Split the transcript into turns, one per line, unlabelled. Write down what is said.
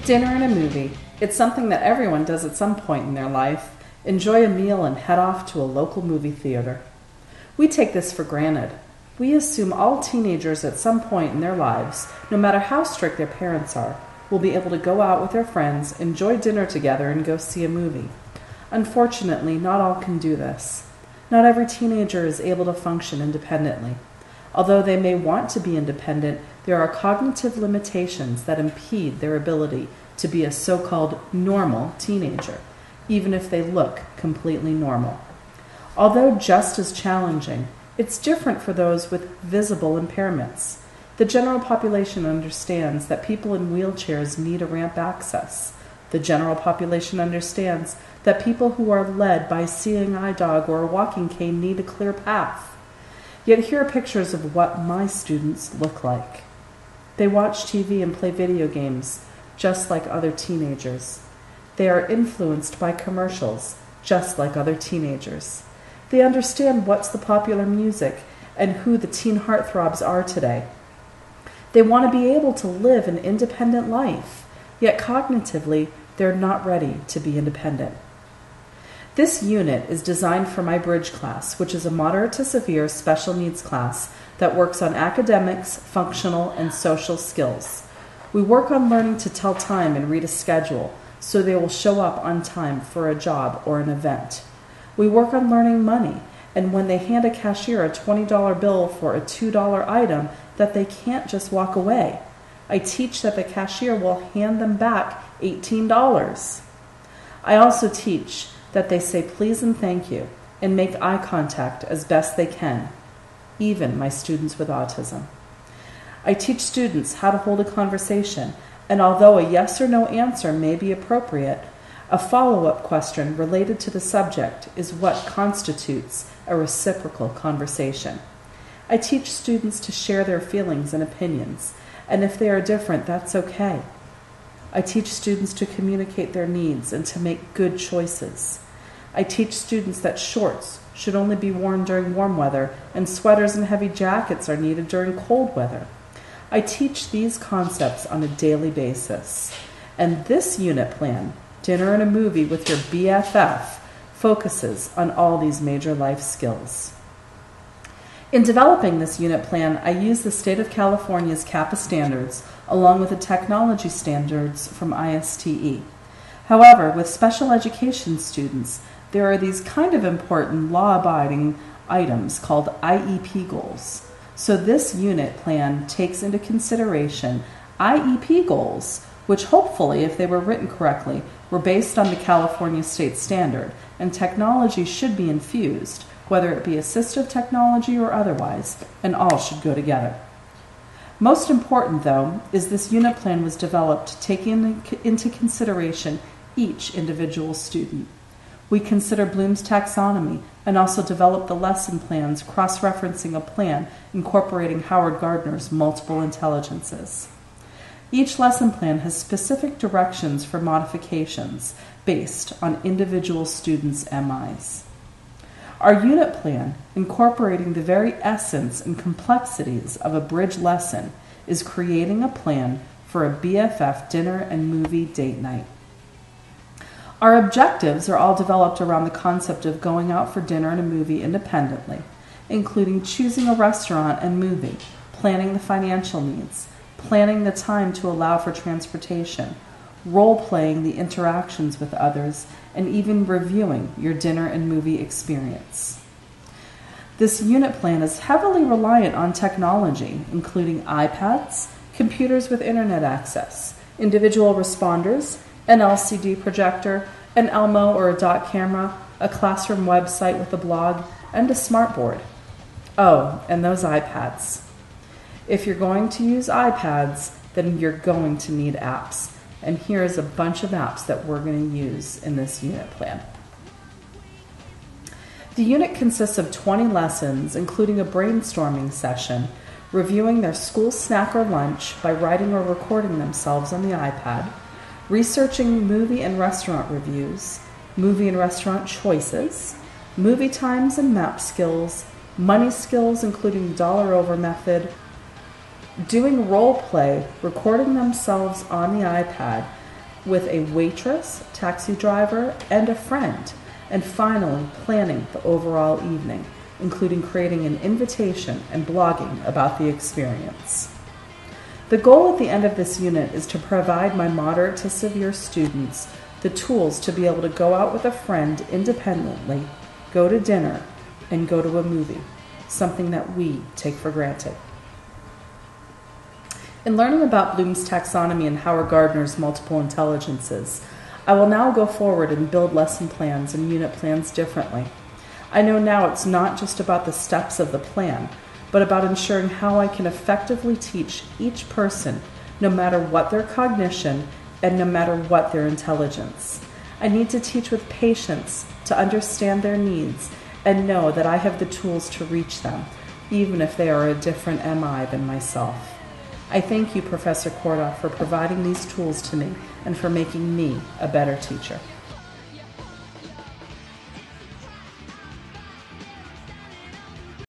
Dinner and a movie. It's something that everyone does at some point in their life. Enjoy a meal and head off to a local movie theater. We take this for granted. We assume all teenagers at some point in their lives, no matter how strict their parents are, will be able to go out with their friends, enjoy dinner together, and go see a movie. Unfortunately, not all can do this. Not every teenager is able to function independently. Although they may want to be independent, there are cognitive limitations that impede their ability to be a so-called normal teenager, even if they look completely normal. Although just as challenging, it's different for those with visible impairments. The general population understands that people in wheelchairs need a ramp access. The general population understands that people who are led by a seeing eye dog or a walking cane need a clear path. Yet here are pictures of what my students look like. They watch TV and play video games, just like other teenagers. They are influenced by commercials, just like other teenagers. They understand what's the popular music and who the teen heartthrobs are today. They want to be able to live an independent life, yet cognitively, they're not ready to be independent. This unit is designed for my bridge class, which is a moderate to severe special needs class that works on academics, functional, and social skills. We work on learning to tell time and read a schedule so they will show up on time for a job or an event. We work on learning money, and when they hand a cashier a $20 bill for a $2 item, that they can't just walk away. I teach that the cashier will hand them back $18. I also teach that they say please and thank you and make eye contact as best they can, even my students with autism. I teach students how to hold a conversation, and although a yes or no answer may be appropriate, a follow-up question related to the subject is what constitutes a reciprocal conversation. I teach students to share their feelings and opinions, and if they are different, that's okay. I teach students to communicate their needs and to make good choices. I teach students that shorts should only be worn during warm weather and sweaters and heavy jackets are needed during cold weather. I teach these concepts on a daily basis. And this unit plan, Dinner and a Movie with Your BFF, focuses on all these major life skills. In developing this unit plan, I used the state of California's CAPA standards along with the technology standards from ISTE. However, with special education students, there are these kind of important law-abiding items called IEP goals. So this unit plan takes into consideration IEP goals, which hopefully, if they were written correctly, were based on the California state standard, and technology should be infused, whether it be assistive technology or otherwise, and all should go together. Most important, though, is this unit plan was developed taking into consideration each individual student. We consider Bloom's taxonomy and also develop the lesson plans cross-referencing a plan incorporating Howard Gardner's multiple intelligences. Each lesson plan has specific directions for modifications based on individual students' MIs. Our unit plan, incorporating the very essence and complexities of a bridge lesson, is creating a plan for a BFF dinner and movie date night. Our objectives are all developed around the concept of going out for dinner and a movie independently, including choosing a restaurant and movie, planning the financial needs, planning the time to allow for transportation, role-playing the interactions with others, and even reviewing your dinner and movie experience. This unit plan is heavily reliant on technology, including iPads, computers with internet access, individual responders, an LCD projector, an Elmo or a dot camera, a classroom website with a blog, and a smartboard. Oh, and those iPads. If you're going to use iPads, then you're going to need apps. And here's a bunch of apps that we're going to use in this unit plan. The unit consists of 20 lessons, including a brainstorming session, reviewing their school snack or lunch by writing or recording themselves on the iPad, researching movie and restaurant reviews, movie and restaurant choices, movie times and map skills, money skills including dollar over method, doing role play, recording themselves on the iPad, with a waitress, taxi driver, and a friend, and finally planning the overall evening, including creating an invitation and blogging about the experience. The goal at the end of this unit is to provide my moderate to severe students the tools to be able to go out with a friend independently, go to dinner, and go to a movie, something that we take for granted. In learning about Bloom's taxonomy and Howard Gardner's multiple intelligences, I will now go forward and build lesson plans and unit plans differently. I know now it's not just about the steps of the plan, but about ensuring how I can effectively teach each person, no matter what their cognition and no matter what their intelligence. I need to teach with patience to understand their needs and know that I have the tools to reach them, even if they are a different MI than myself. I thank you, Professor Korda, for providing these tools to me and for making me a better teacher.